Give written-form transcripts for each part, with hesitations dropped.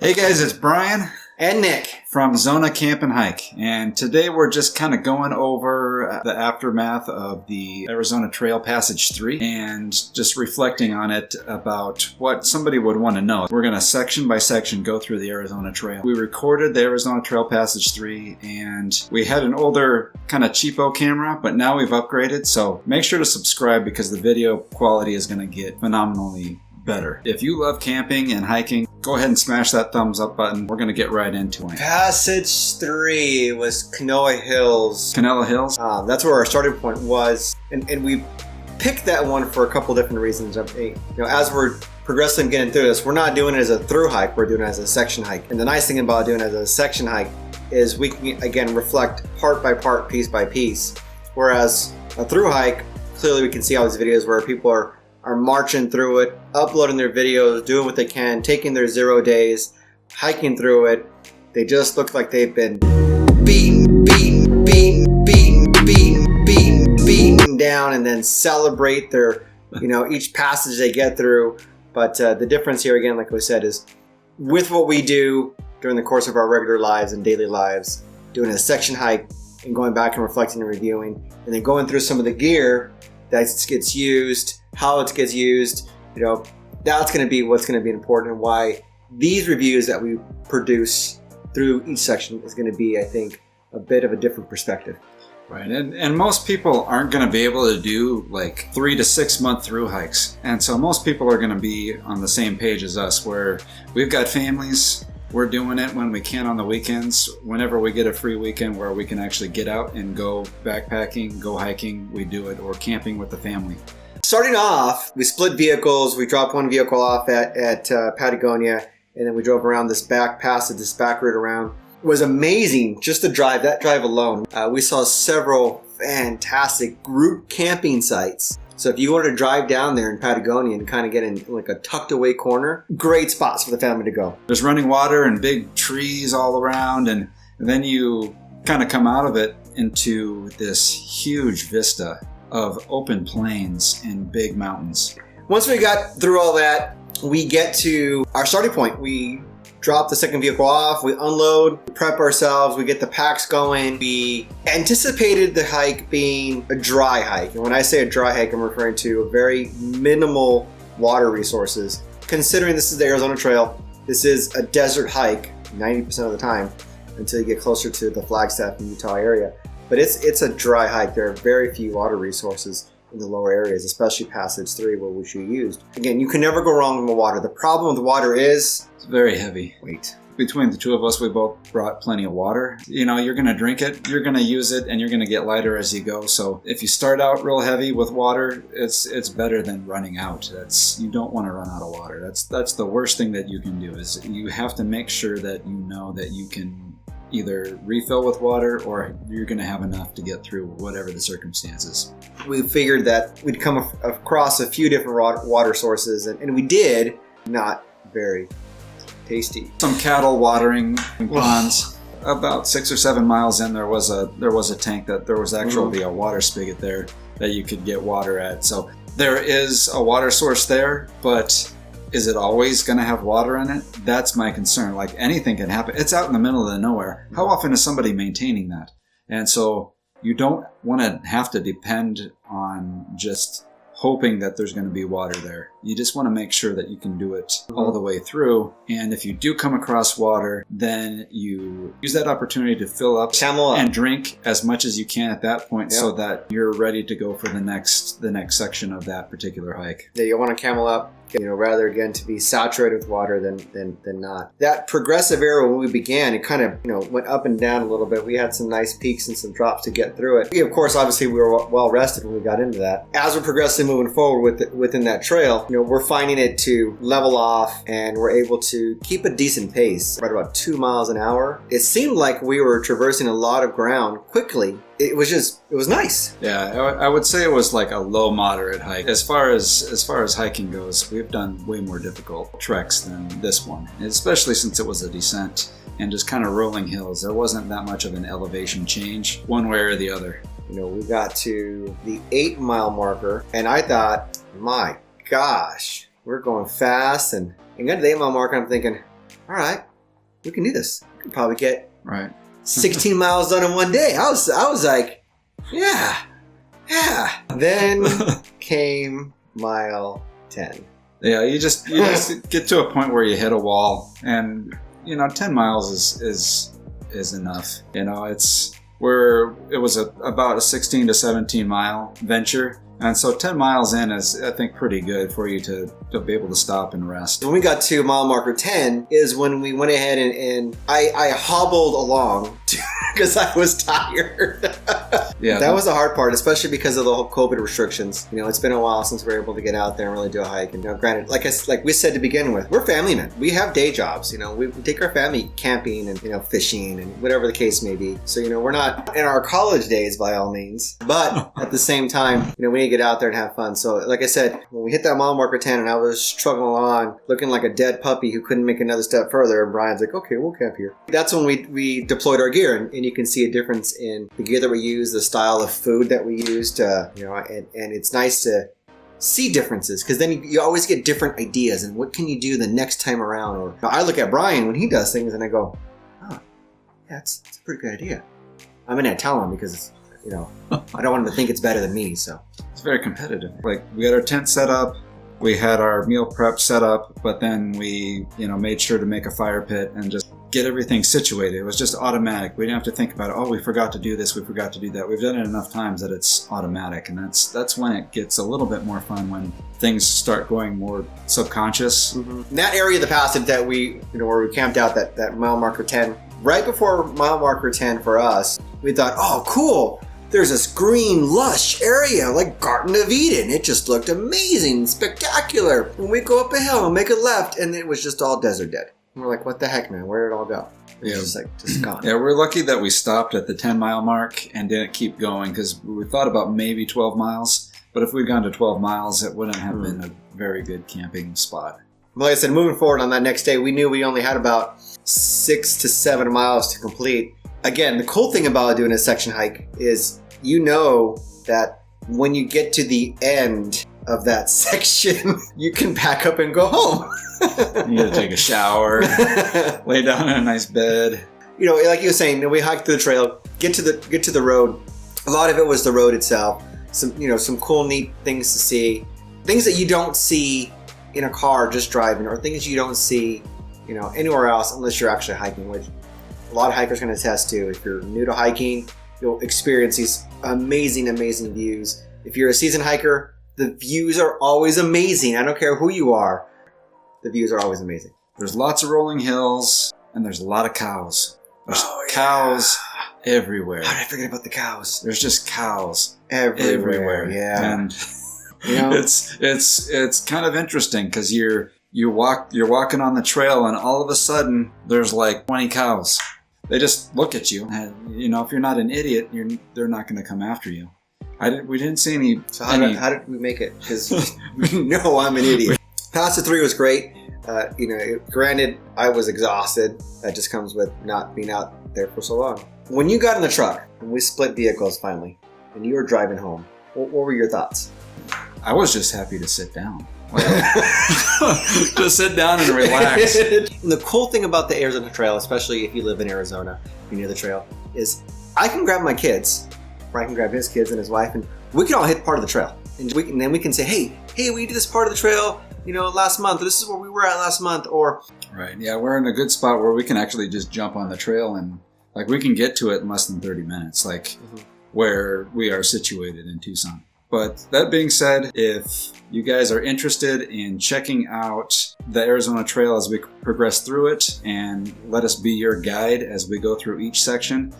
Hey guys, it's Brian and Nick from Zona Camp and Hike, and today we're just kind of going over the aftermath of the Arizona Trail Passage 3 and just reflecting on it about what somebody would want to know. We're going to section by section go through the Arizona Trail. We recorded the Arizona Trail Passage 3 and we had an older kind of cheapo camera, but now we've upgraded, so make sure to subscribe because the video quality is going to get phenomenally better. If you love camping and hiking, go ahead and smash that thumbs up button. We're going to get right into it. Passage 3 was Canela Hills. Canela Hills? That's where our starting point was. And we picked that one for a couple different reasons. As we're progressively getting through this, we're not doing it as a through hike, we're doing it as a section hike. And the nice thing about doing it as a section hike is we can, again, reflect part by part, piece by piece. Whereas a through hike, clearly we can see all these videos where people are marching through it, uploading their videos, doing what they can, taking their 0 days, hiking through it. They just look like they've been beaten down, and then celebrate their, each passage they get through. But the difference here, again, like we said, is with what we do during the course of our regular lives and daily lives, doing a section hike and going back and reflecting and reviewing, and then going through some of the gear that gets used, how it gets used, that's going to be what's going to be important, and why these reviews that we produce through each section is going to be, I think, a bit of a different perspective. Right, and most people aren't going to be able to do like 3 to 6 month through hikes, and so most people are going to be on the same page as us, where we've got families. We're doing it when we can on the weekends. Whenever we get a free weekend where we can actually get out and go backpacking, go hiking, we do it, or camping with the family. Starting off, we split vehicles. We dropped one vehicle off at Patagonia, and then we drove around this back passage, this back route around. It was amazing just to drive, that drive alone. We saw several fantastic group camping sites. So if you want to drive down there in Patagonia and kind of get in like a tucked away corner, great spots for the family to go. There's running water and big trees all around, and then you kind of come out of it into this huge vista of open plains and big mountains. Once we got through all that, we get to our starting point. We drop the second vehicle off, we unload, we prep ourselves, we get the packs going. We anticipated the hike being a dry hike. And when I say a dry hike, I'm referring to a very minimal water resources. Considering this is the Arizona Trail, this is a desert hike 90% of the time until you get closer to the Flagstaff and Utah area. But it's a dry hike. There are very few water resources in the lower areas, especially Passage 3, which we used. Again, you can never go wrong with the water. The problem with the water is it's very heavy. Weight. Between the two of us, we both brought plenty of water. You're going to drink it, you're going to use it, and you're going to get lighter as you go. So if you start out real heavy with water, it's better than running out. You don't want to run out of water. That's the worst thing that you can do, is you have to make sure that you know that you can either refill with water or you're going to have enough to get through whatever the circumstances. We figured that we'd come across a few different water sources, and we did. Not very tasty. Some cattle watering ponds. About 6 or 7 miles in, there was a tank that there was actually a water spigot there that you could get water at. So there is a water source there, but is it always going to have water in it? That's my concern. Like, anything can happen. It's out in the middle of the nowhere. How often is somebody maintaining that? And so you don't want to have to depend on just hoping that there's going to be water there. You just want to make sure that you can do it all the way through. And if you do come across water, then you use that opportunity to fill up and drink as much as you can at that point, so that you're ready to go for the next section of that particular hike. Yeah, you want to camel up, rather again to be saturated with water than not. That progressive area, when we began, it kind of went up and down a little bit. We had some nice peaks and some drops to get through it. Of course, obviously we were well rested when we got into that. As we're progressively moving forward within that trail, we're finding it to level off, and we're able to keep a decent pace, right about 2 miles an hour. It seemed like we were traversing a lot of ground quickly. It was nice. Yeah, I would say it was like a low moderate hike. As far as hiking goes, we've done way more difficult treks than this one, especially since it was a descent and just kind of rolling hills. There wasn't that much of an elevation change one way or the other. We got to the 8 mile marker, and I thought, my gosh, we're going fast, and got to the 8 mile marker, I'm thinking, all right, we can do this. We can probably get Right. 16 miles done in one day. I was like, yeah. Then came mile 10. Yeah, you just get to a point where you hit a wall, and 10 miles is enough. It was about a 16 to 17 mile venture. And so 10 miles in is, I think, pretty good for you to be able to stop and rest. When we got to mile marker 10 is when we went ahead and I hobbled along because I was tired. Yeah, that was the hard part, especially because of the whole COVID restrictions. It's been a while since we were able to get out there and really do a hike. And granted, like we said to begin with, we're family men. We have day jobs. We take our family camping and fishing and whatever the case may be. So we're not in our college days by all means, but at the same time, we need to get out there and have fun. So like I said, when we hit that mile marker 10 and I was struggling along, looking like a dead puppy who couldn't make another step further, and Brian's like, okay, we'll camp here. That's when we deployed our gear, and you can see a difference in the gear that we use, the style of food that we used, and it's nice to see differences, because then you always get different ideas and what can you do the next time around. Or I look at Brian when he does things and I go, oh, that's a pretty good idea. I'm gonna tell him because I don't want him to think it's better than me. So it's very competitive. Like, we had our tent set up, we had our meal prep set up, but then we made sure to make a fire pit and just get everything situated. It was just automatic. We didn't have to think about it. Oh, we forgot to do this, we forgot to do that. We've done it enough times that it's automatic, and that's when it gets a little bit more fun, when things start going more subconscious. Mm-hmm. In that area of the passage that we where we camped out, that mile marker 10, right before mile marker 10 for us, we thought, oh, cool. There's this green, lush area like Garden of Eden. It just looked amazing, spectacular. When we go up a hill and make a left, and it was just all desert dead. And we're like, what the heck, man? Where did it all go? It was just gone. Yeah, we're lucky that we stopped at the 10-mile mark and didn't keep going, because we thought about maybe 12 miles. But if we'd gone to 12 miles, it wouldn't have been a very good camping spot. Like I said, moving forward on that next day, we knew we only had about 6 to 7 miles to complete. Again, the cool thing about doing a section hike is that when you get to the end of that section, you can pack up and go home. You gotta take a shower, lay down in a nice bed. Like you were saying, we hiked through the trail, get to the road. A lot of it was the road itself. Some cool, neat things to see. Things that you don't see in a car just driving, or things you don't see, anywhere else unless you're actually hiking, which a lot of hikers can attest to. If you're new to hiking, you'll experience these amazing, amazing views. If you're a seasoned hiker, the views are always amazing. I don't care who you are. The views are always amazing. There's lots of rolling hills, and there's a lot of cows. There's cows everywhere. How did I forget about the cows? There's just cows everywhere. Yeah. And it's kind of interesting, because you're walking on the trail, and all of a sudden there's like 20 cows. They just look at you, and if you're not an idiot, they're not going to come after you. We didn't see any. So how did we make it? Because we know I'm an idiot. Pass 3 was great. Granted, I was exhausted. That just comes with not being out there for so long. When you got in the truck and we split vehicles finally, and you were driving home, what were your thoughts? I was just happy to sit down. Just sit down and relax. And the cool thing about the Arizona Trail, especially if you live in Arizona, you're near the trail, is I can grab my kids, Brian can grab his kids and his wife, and we can all hit part of the trail. And then we can say, hey, we did this part of the trail, last month. This is where we were at last month. Or right, yeah, we're in a good spot where we can actually just jump on the trail, and we can get to it in less than 30 minutes, where we are situated in Tucson. But that being said, if you guys are interested in checking out the Arizona Trail as we progress through it, and let us be your guide as we go through each section,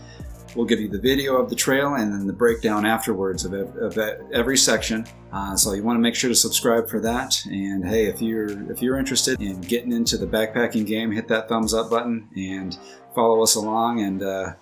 we'll give you the video of the trail and then the breakdown afterwards of every section. So you want to make sure to subscribe for that. And hey, if you're interested in getting into the backpacking game, hit that thumbs up button and follow us along, and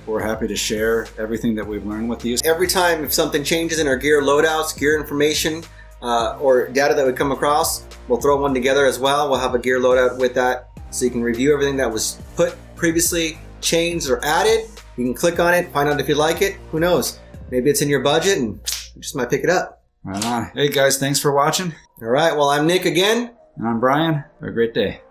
we're happy to share everything that we've learned with you. Every time if something changes in our gear loadouts, gear information, or data that we come across, we'll throw one together as well. We'll have a gear loadout with that, so you can review everything that was put previously, changed, or added. You can click on it, find out if you like it. Who knows? Maybe it's in your budget and you just might pick it up. Right on. Hey guys, thanks for watching. All right, well, I'm Nick again. And I'm Brian. Have a great day.